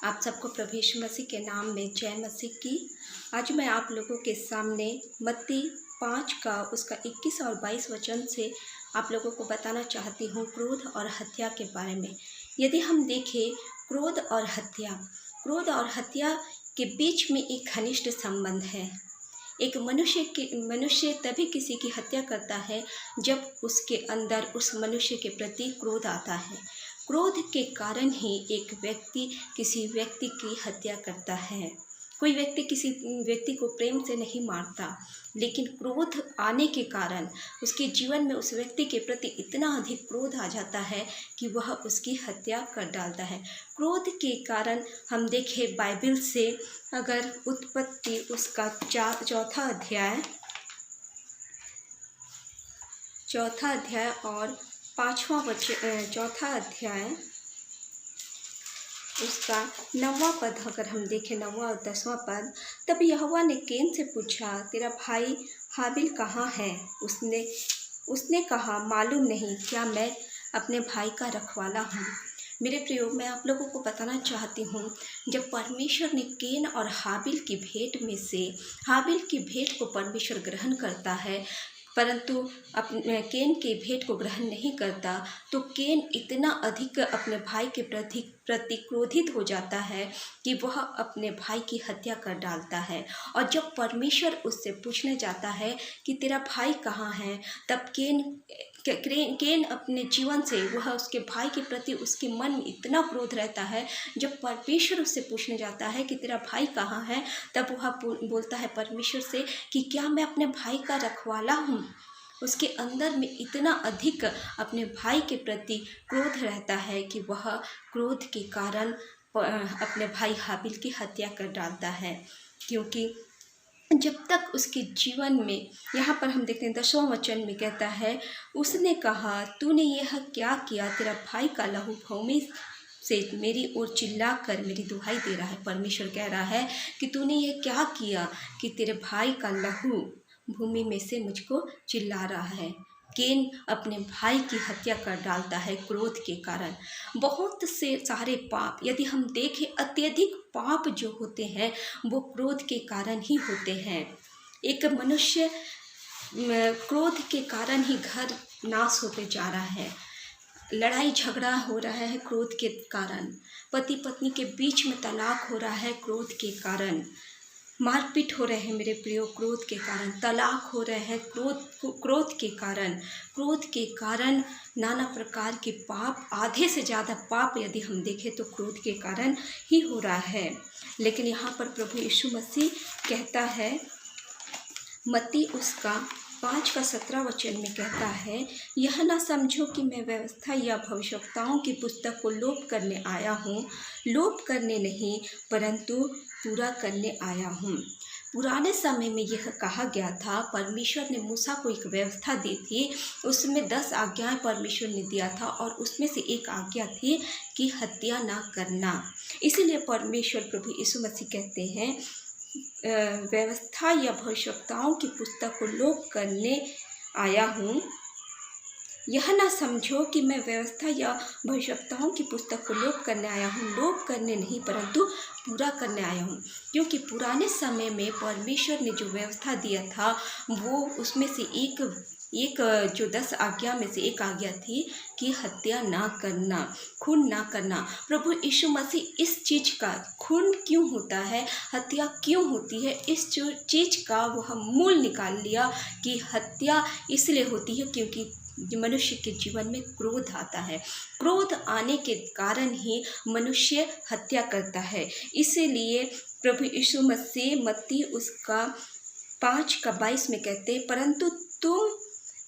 आप सबको प्रभु यीशु मसीह के नाम में जय मसीह की। आज मैं आप लोगों के सामने मत्ती 5 का उसका 21 और 22 वचन से आप लोगों को बताना चाहती हूँ क्रोध और हत्या के बारे में। यदि हम देखें क्रोध और हत्या के बीच में एक घनिष्ठ संबंध है। एक मनुष्य तभी किसी की हत्या करता है जब उसके अंदर उस मनुष्य के प्रति क्रोध आता है। क्रोध के कारण ही एक व्यक्ति किसी व्यक्ति की हत्या करता है। कोई व्यक्ति किसी व्यक्ति को प्रेम से नहीं मारता, लेकिन क्रोध आने के कारण उसके जीवन में उस व्यक्ति के प्रति इतना अधिक क्रोध आ जाता है कि वह उसकी हत्या कर डालता है। क्रोध के कारण हम देखें बाइबल से, अगर उत्पत्ति उसका चौथा अध्याय और 5वां वचन, चौथा अध्याय उसका 9वां पद अगर हम देखें, 9वां और 10वां पद। तब यहोवा ने कैन से पूछा, तेरा भाई हाबिल कहाँ है? उसने कहा, मालूम नहीं, क्या मैं अपने भाई का रखवाला हूँ। मेरे प्रियो, मैं आप लोगों को बताना चाहती हूँ, जब परमेश्वर ने कैन और हाबिल की भेंट में से हाबिल की भेंट को परमेश्वर ग्रहण करता है, परंतु अपने कैन के भेंट को ग्रहण नहीं करता, तो कैन इतना अधिक अपने भाई के प्रति क्रोधित हो जाता है कि वह अपने भाई की हत्या कर डालता है। और जब परमेश्वर उससे पूछने जाता है कि तेरा भाई कहाँ है, तब कैन अपने जीवन से वह उसके भाई के प्रति उसके मन में इतना क्रोध रहता है। जब परमेश्वर उससे पूछने जाता है कि तेरा भाई कहाँ है, तब वह बोलता है परमेश्वर से कि क्या मैं अपने भाई का रखवाला हूँ। उसके अंदर में इतना अधिक अपने भाई के प्रति क्रोध रहता है कि वह क्रोध के कारण अपने भाई हाबिल की हत्या कर डालता है। क्योंकि जब तक उसके जीवन में, यहाँ पर हम देखते हैं 10वां वचन में कहता है, उसने कहा, तूने यह क्या किया? तेरा भाई का लहू भूमि से मेरी ओर चिल्ला कर मेरी दुहाई दे रहा है। परमेश्वर कह रहा है कि तूने ये क्या किया कि तेरे भाई का लहू भूमि में से मुझको चिल्ला रहा है। कैन अपने भाई की हत्या कर डालता है क्रोध के कारण। बहुत से सारे पाप, यदि हम देखें, अत्यधिक पाप जो होते हैं वो क्रोध के कारण ही होते हैं। एक मनुष्य क्रोध के कारण ही घर नाश होते जा रहा है। लड़ाई झगड़ा हो रहा है क्रोध के कारण। पति पत्नी के बीच में तलाक हो रहा है क्रोध के कारण। मारपीट हो रहे हैं मेरे प्रियो क्रोध के कारण। तलाक हो रहे हैं क्रोध के कारण। नाना प्रकार के पाप, आधे से ज़्यादा पाप यदि हम देखें तो क्रोध के कारण ही हो रहा है। लेकिन यहाँ पर प्रभु यीशु मसीह कहता है, मत्ती उसका 5 का 17 वचन में कहता है, यह ना समझो कि मैं व्यवस्था या भविष्यवक्ताओं की पुस्तक को लोप करने आया हूँ। लोप करने नहीं, परंतु पूरा करने आया हूँ। पुराने समय में यह कहा गया था, परमेश्वर ने मूसा को एक व्यवस्था दी थी, उसमें 10 आज्ञाएं परमेश्वर ने दिया था और उसमें से एक आज्ञा थी कि हत्या ना करना। इसीलिए परमेश्वर प्रभु यीशु मसीह कहते हैं, व्यवस्था या भविष्यवक्ताओं की पुस्तक को लोप करने आया हूँ। यह ना समझो कि मैं व्यवस्था या भविष्यवक्ताओं की पुस्तक को लोप करने आया हूँ। लोप करने नहीं, परंतु पूरा करने आया हूँ। क्योंकि पुराने समय में परमेश्वर ने जो व्यवस्था दिया था, वो उसमें से एक जो 10 आज्ञा में से एक आज्ञा थी कि हत्या ना करना, खून ना करना। प्रभु यीशु मसीह इस चीज़ का, खून क्यों होता है, हत्या क्यों होती है, इस चीज़ का वह मूल निकाल लिया कि हत्या इसलिए होती है क्योंकि मनुष्य के जीवन में क्रोध आता है। क्रोध आने के कारण ही मनुष्य हत्या करता है। इसीलिए प्रभु यीशु मसीह मत्ती उसका 5 का 22 में कहते हैं, परंतु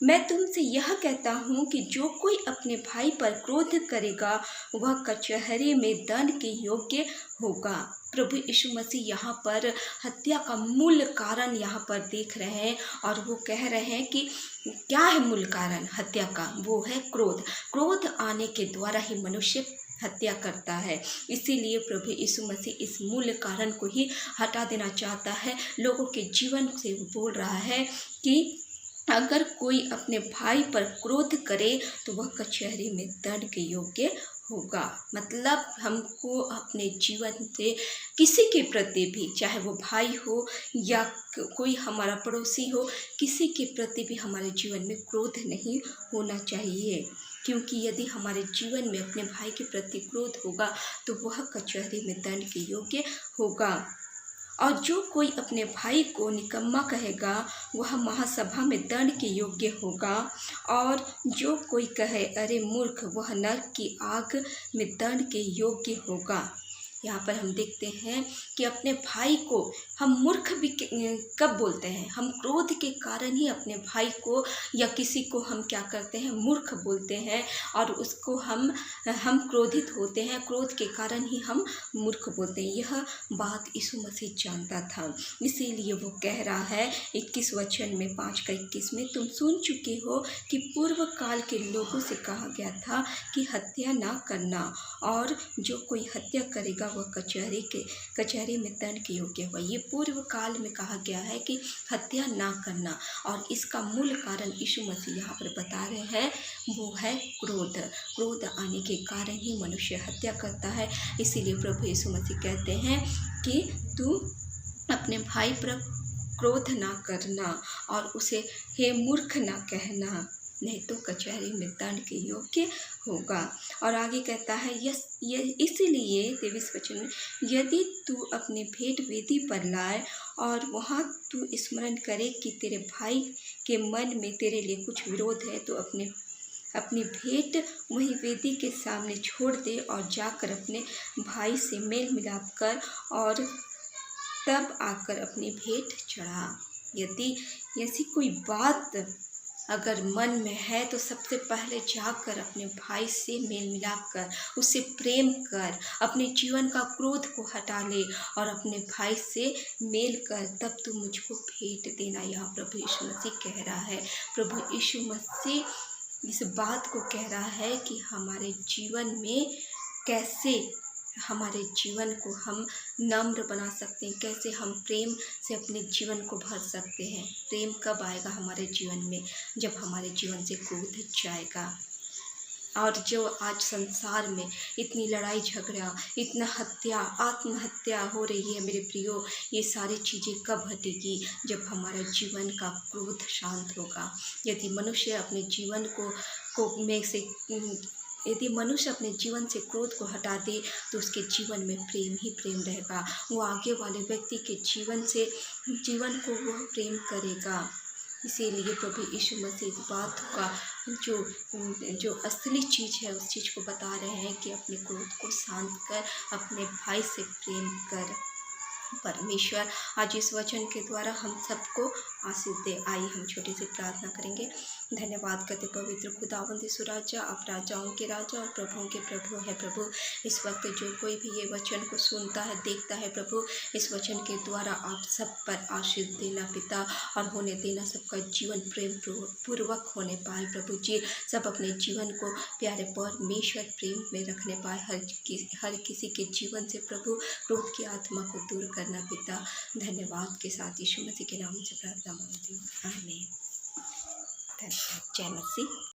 मैं तुमसे यह कहता हूँ कि जो कोई अपने भाई पर क्रोध करेगा वह कचहरी में दंड के योग्य होगा। प्रभु यीशु मसीह यहाँ पर हत्या का मूल कारण यहाँ पर देख रहे हैं और वो कह रहे हैं कि क्या है मूल कारण हत्या का? वो है क्रोध। क्रोध आने के द्वारा ही मनुष्य हत्या करता है। इसीलिए प्रभु यीशु मसीह इस मूल कारण को ही हटा देना चाहता है। लोगों के जीवन से वो बोल रहा है कि अगर कोई अपने भाई पर क्रोध करे तो वह कचहरी में दंड के योग्य होगा। मतलब हमको अपने जीवन से किसी के प्रति भी, चाहे वो भाई हो या कोई हमारा पड़ोसी हो, किसी के प्रति भी हमारे जीवन में क्रोध नहीं होना चाहिए, क्योंकि यदि हमारे जीवन में अपने भाई के प्रति क्रोध होगा तो वह कचहरी में दंड के योग्य होगा। और जो कोई अपने भाई को निकम्मा कहेगा वह महासभा में दंड के योग्य होगा। और जो कोई कहे अरे मूर्ख, वह नरक की आग में दंड के योग्य होगा। यहाँ पर हम देखते हैं कि अपने भाई को हम मूर्ख भी कब बोलते हैं? हम क्रोध के कारण ही अपने भाई को या किसी को हम क्या करते हैं? मूर्ख बोलते हैं। और उसको हम क्रोधित होते हैं, क्रोध के कारण ही हम मूर्ख बोलते हैं। यह बात यीशु मसीह जानता था, इसीलिए वो कह रहा है 21 वचन में 5 का 21 में, तुम सुन चुके हो कि पूर्व काल के लोगों से कहा गया था कि हत्या ना करना, और जो कोई हत्या करेगा वह कचहरी में दंड के योग्य हुआ। ये पूर्व काल में कहा गया है कि हत्या ना करना, और इसका मूल कारण यीशु मसीह यहाँ पर बता रहे हैं, वो है क्रोध। क्रोध आने के कारण ही मनुष्य हत्या करता है। इसीलिए प्रभु यीशु मसीह कहते हैं कि तू अपने भाई पर क्रोध ना करना और उसे हे मूर्ख ना कहना, नहीं तो कचहरी में दंड के योग्य होगा। और आगे कहता है इसीलिए 23 वचन में, यदि तू अपने भेंट वेदी पर लाए और वहाँ तू स्मरण करे कि तेरे भाई के मन में तेरे लिए कुछ विरोध है, तो अपनी भेंट वही वेदी के सामने छोड़ दे और जाकर अपने भाई से मेल मिलाप कर और तब आकर अपनी भेंट चढ़ा। यदि ऐसी कोई बात अगर मन में है तो सबसे पहले जाकर अपने भाई से मेल मिलाप कर, उससे प्रेम कर, अपने जीवन का क्रोध को हटा ले और अपने भाई से मेल कर, तब तू मुझको भेंट देना। यहाँ प्रभु यीशु मसीह कह रहा है। प्रभु यीशु मसीह इस बात को कह रहा है कि हमारे जीवन में कैसे हमारे जीवन को हम नम्र बना सकते हैं, कैसे हम प्रेम से अपने जीवन को भर सकते हैं। प्रेम कब आएगा हमारे जीवन में? जब हमारे जीवन से क्रोध जाएगा। और जो आज संसार में इतनी लड़ाई झगड़ा, इतना हत्या, आत्महत्या हो रही है मेरे प्रियो, ये सारी चीज़ें कब हटेगी? जब हमारा जीवन का क्रोध शांत होगा। यदि मनुष्य अपने जीवन यदि मनुष्य अपने जीवन से क्रोध को हटा दे तो उसके जीवन में प्रेम ही प्रेम रहेगा। वो आगे वाले व्यक्ति के जीवन को वह प्रेम करेगा। इसीलिए प्रभु यीशु मसीह इस बात का जो असली चीज़ है उस चीज़ को बता रहे हैं कि अपने क्रोध को शांत कर, अपने भाई से प्रेम कर। परमेश्वर आज इस वचन के द्वारा हम सबको आशीष दे। आइए हम छोटी सी प्रार्थना करेंगे। धन्यवाद करते पवित्र खुदावंद यीशु राजा, आप राजाओं के राजा और प्रभुओं के प्रभु है। प्रभु इस वक्त जो कोई भी ये वचन को सुनता है, देखता है, प्रभु इस वचन के द्वारा आप सब पर आशीष देना पिता, और होने देना सबका जीवन प्रेम पूर्वक होने पाए। प्रभु जी सब अपने जीवन को प्यारे परमेश्वर प्रेम में रखने पाए। हर किसी के जीवन से प्रभु क्रोध की आत्मा को दूर करना पिता। धन्यवाद के साथ यीशु मसीह के नाम से प्रार्थना मांगती हूँ, आमीन। धन्यवाद। जय मसीह।